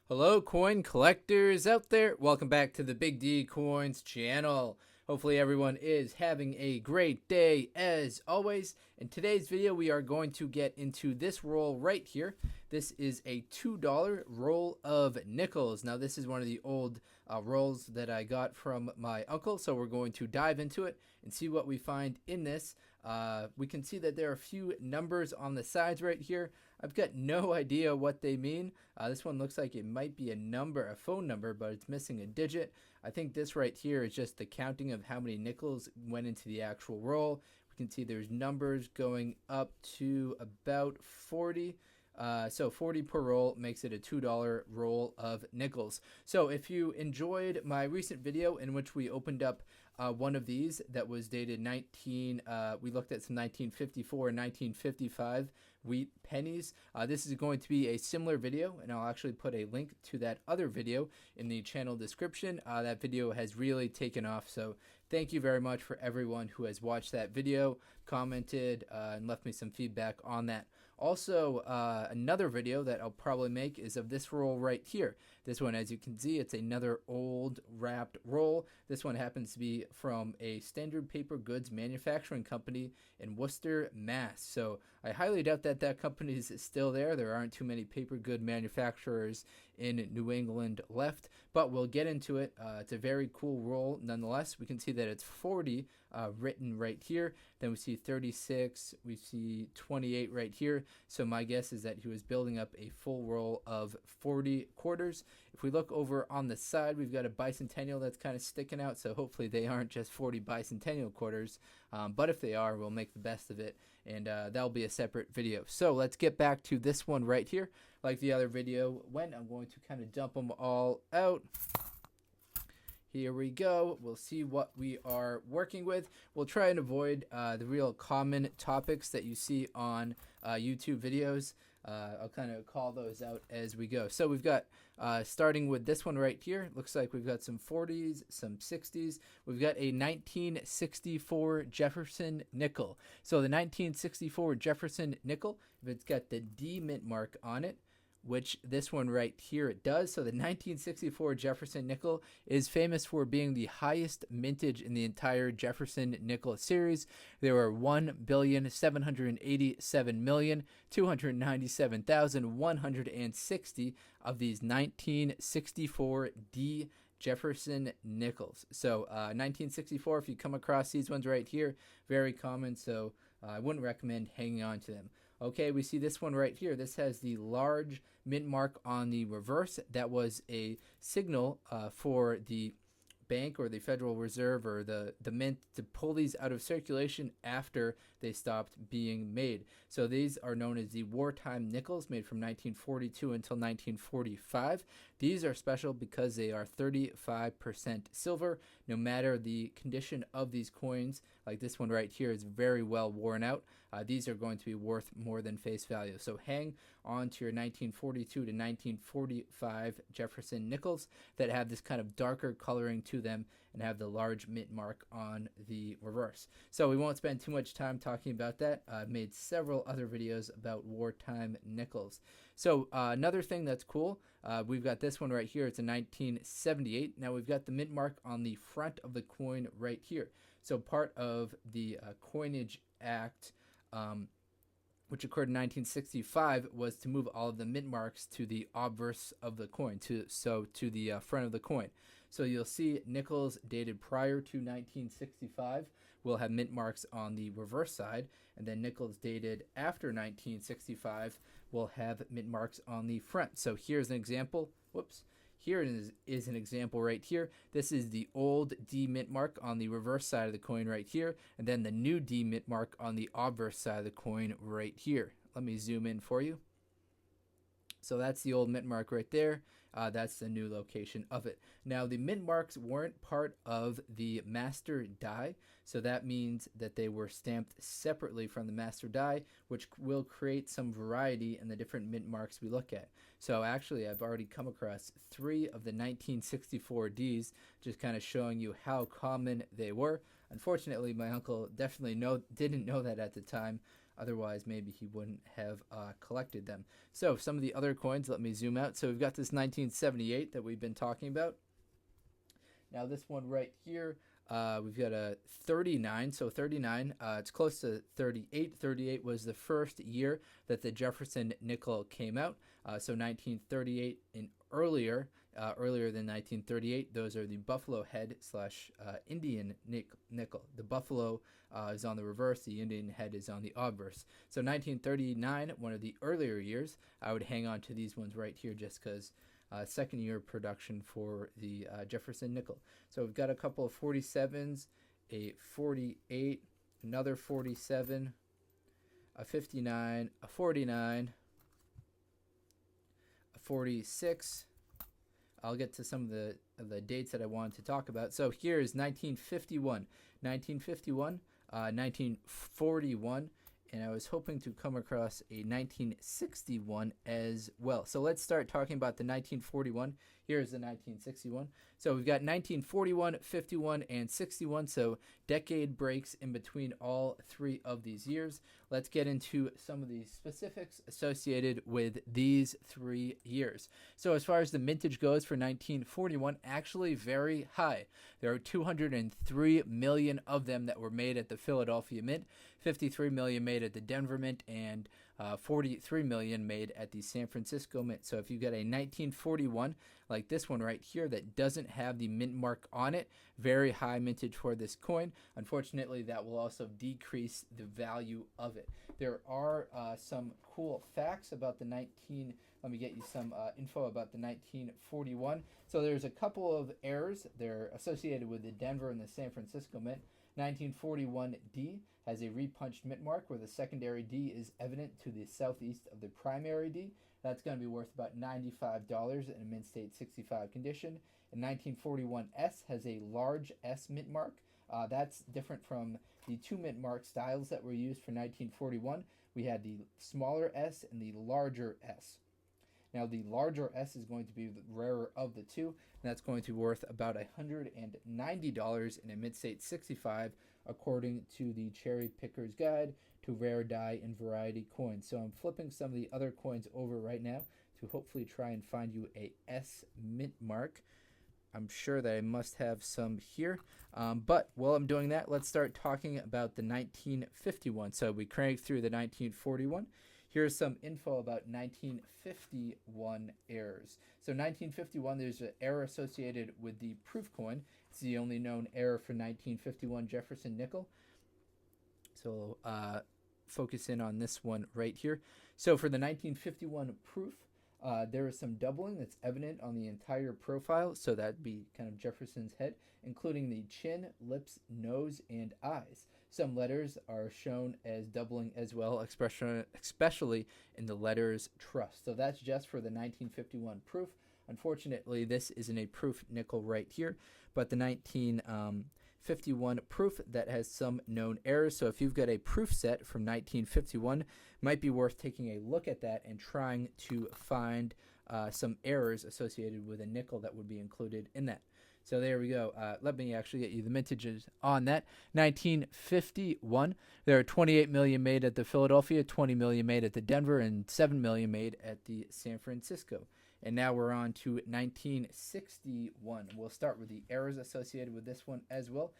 Hello, coin collectors out there. Welcome back to the Big D Coins channel. Hopefully everyone is having a great day as always. In today's video, we are going to get into this roll right here. This is a $2 roll of nickels. Now, this is one of the old rolls that I got from my uncle, so we're going to dive into it and see what we find in this. We can see that there are a few numbers on the sides right here. I've got no idea what they mean. This one looks like it might be a phone number, but it's missing a digit. I think this right here is just the counting of how many nickels went into the actual roll. We can see there's numbers going up to about 40. So 40 per roll makes it a $2 roll of nickels. So if you enjoyed my recent video in which we opened up one of these that was dated we looked at some 1954 and 1955 wheat pennies. This is going to be a similar video, and I'll actually put a link to that other video in the channel description. That video has really taken off, so thank you very much for everyone who has watched that video, commented, and left me some feedback on that. Also, another video that I'll probably make is of this roll right here. This one, as you can see, it's another old wrapped roll. This one happens to be from a standard paper goods manufacturing company in Worcester, Mass. So I highly doubt that that company is still there. There aren't too many paper good manufacturers in New England left, but we'll get into it. It's a very cool roll nonetheless. We can see that it's 40 written right here. Then we see 36, we see 28 right here. So my guess is that he was building up a full roll of 40 quarters. If we look over on the side, we've got a bicentennial that's kind of sticking out, so hopefully they aren't just 40 bicentennial quarters, but if they are, we'll make the best of it, and that'll be a separate video. So let's get back to this one right here. Like the other video went, I'm going to kind of dump them all out. Here we go. We'll see what we are working with. We'll try and avoid the real common topics that you see on YouTube videos. I'll kind of call those out as we go. So we've got, starting with this one right here, looks like we've got some 40s, some 60s. We've got a 1964 Jefferson nickel. So the 1964 Jefferson nickel, if it's got the D mint mark on it, which this one right here it does. So the 1964 Jefferson nickel is famous for being the highest mintage in the entire Jefferson nickel series. There were 1,787,297,160 of these 1964 D Jefferson nickels. So 1964, if you come across these ones right here, very common, so I wouldn't recommend hanging on to them. Okay, we see this one right here. This has the large mint mark on the reverse. That was a signal for the bank or the Federal Reserve or the mint to pull these out of circulation after they stopped being made. So these are known as the wartime nickels, made from 1942 until 1945. These are special because they are 35% silver. No matter the condition of these coins, like this one right here is very well worn out, these are going to be worth more than face value. So hang on to your 1942 to 1945 Jefferson nickels that have this kind of darker coloring to them and have the large mint mark on the reverse. So we won't spend too much time talking about that. I've made several other videos about wartime nickels. So another thing that's cool, we've got this one right here. It's a 1978. Now we've got the mint mark on the front of the coin right here. So part of the Coinage Act, which occurred in 1965, was to move all of the mint marks to the obverse of the coin, to the front of the coin. So you'll see nickels dated prior to 1965 will have mint marks on the reverse side, and then nickels dated after 1965 will have mint marks on the front. So here's an example. Whoops. Here is an example right here. This is the old D mint mark on the reverse side of the coin right here, and then the new D mint mark on the obverse side of the coin right here. Let me zoom in for you. So that's the old mint mark right there. That's the new location of it. Now, the mint marks weren't part of the master die, so that means that they were stamped separately from the master die, which will create some variety in the different mint marks we look at. So actually, I've already come across 3 of the 1964 Ds, just kind of showing you how common they were. Unfortunately, my uncle definitely didn't know that at the time. Otherwise, maybe he wouldn't have collected them. So some of the other coins, let me zoom out. So we've got this 1978 that we've been talking about. Now this one right here, we've got a 39. So 39, it's close to 38. 38 was the first year that the Jefferson nickel came out. So 1938 and earlier than 1938, those are the buffalo head / Indian nickel. The buffalo is on the reverse, the Indian head is on the obverse. So 1939, one of the earlier years, I would hang on to these ones right here just because second year production for the Jefferson nickel. So we've got a couple of 47s, a 48, another 47, a 59, a 49, a 46. I'll get to some of the dates that I wanted to talk about. So here is 1951, 1951, 1941, and I was hoping to come across a 1961 as well. So let's start talking about the 1941. Here's the 1961. So we've got 1941, 51, and 61. So decade breaks in between all three of these years. Let's get into some of the specifics associated with these 3 years. So as far as the mintage goes for 1941, actually very high. There are 203 million of them that were made at the Philadelphia Mint, 53 million made at the Denver Mint, and 43 million made at the San Francisco Mint. So if you got a 1941 like this one right here that doesn't have the mint mark on it, very high mintage for this coin. Unfortunately, that will also decrease the value of it. There are some cool facts about the let me get you some info about the 1941. So there's a couple of errors. They're associated with the Denver and the San Francisco Mint. 1941D has a repunched mint mark where the secondary D is evident to the southeast of the primary D. That's going to be worth about $95 in a mint state 65 condition. And 1941S has a large S mint mark. That's different from the two mint mark styles that were used for 1941. We had the smaller S and the larger S. Now the larger S is going to be the rarer of the two, and that's going to be worth about $190 in a mint state 65, according to the Cherry Picker's Guide to Rare Die and Variety Coins. So I'm flipping some of the other coins over right now to hopefully try and find you a S mint mark. I'm sure that I must have some here, but while I'm doing that, let's start talking about the 1951. So we cranked through the 1941. Here's some info about 1951 errors. So 1951, there's an error associated with the proof coin. It's the only known error for 1951 Jefferson nickel. So focus in on this one right here. So for the 1951 proof, there is some doubling that's evident on the entire profile. So that'd be kind of Jefferson's head, including the chin, lips, nose, and eyes. Some letters are shown as doubling as well, especially in the letters trust. So that's just for the 1951 proof. Unfortunately, this isn't a proof nickel right here, but the 1951 proof that has some known errors. So if you've got a proof set from 1951, it might be worth taking a look at that and trying to find some errors associated with a nickel that would be included in that. So there we go. Let me actually get you the mintages on that. 1951, there are 28 million made at the Philadelphia, 20 million made at the Denver, and 7 million made at the San Francisco. And now we're on to 1961. We'll start with the errors associated with this one as well.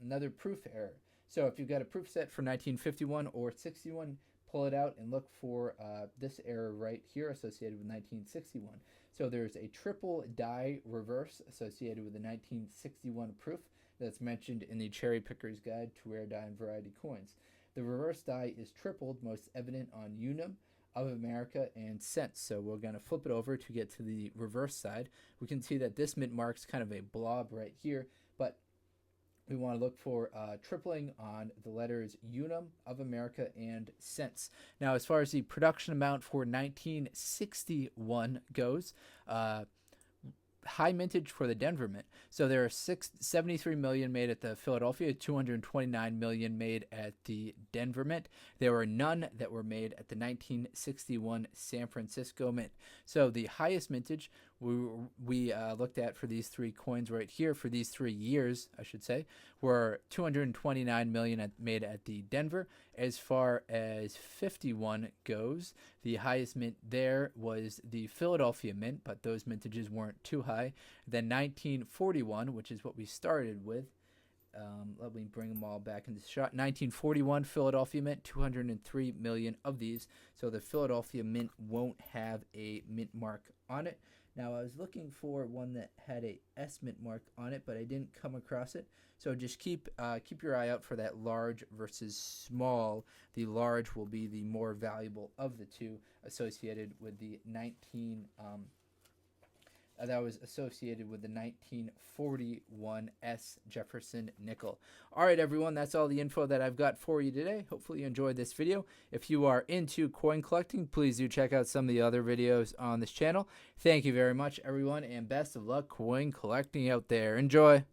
Another proof error. So if you've got a proof set for 1951 or 61, pull it out and look for this error right here associated with 1961. So there's a triple die reverse associated with the 1961 proof that's mentioned in the Cherry Picker's Guide to Rare Die and Variety Coins. The reverse die is tripled, most evident on Unum, of America, and cents. So we're going to flip it over to get to the reverse side. We can see that this mint marks kind of a blob right here, but we want to look for tripling on the letters Unum, of America, and cents. Now, as far as the production amount for 1961 goes, high mintage for the Denver Mint. So there are 73 million made at the Philadelphia, 229 million made at the Denver Mint. There were none that were made at the 1961 San Francisco Mint. So the highest mintage we looked at for these three coins right here, for these 3 years, I should say, were 229 million made at the Denver as far as 51 goes, the highest mint there was the Philadelphia Mint, but those mintages weren't too high. Then 1941, which is what we started with. Let me bring them all back into the shot. 1941 Philadelphia Mint, 203 million of these. So the Philadelphia Mint won't have a mint mark on it. Now, I was looking for one that had a S mint mark on it, but I didn't come across it. So just keep your eye out for that large versus small. The large will be the more valuable of the two, associated with the 1941 S Jefferson Nickel. All right, everyone, that's all the info that I've got for you today. Hopefully you enjoyed this video. If you are into coin collecting, please do check out some of the other videos on this channel. Thank you very much, everyone, and best of luck coin collecting out there. Enjoy.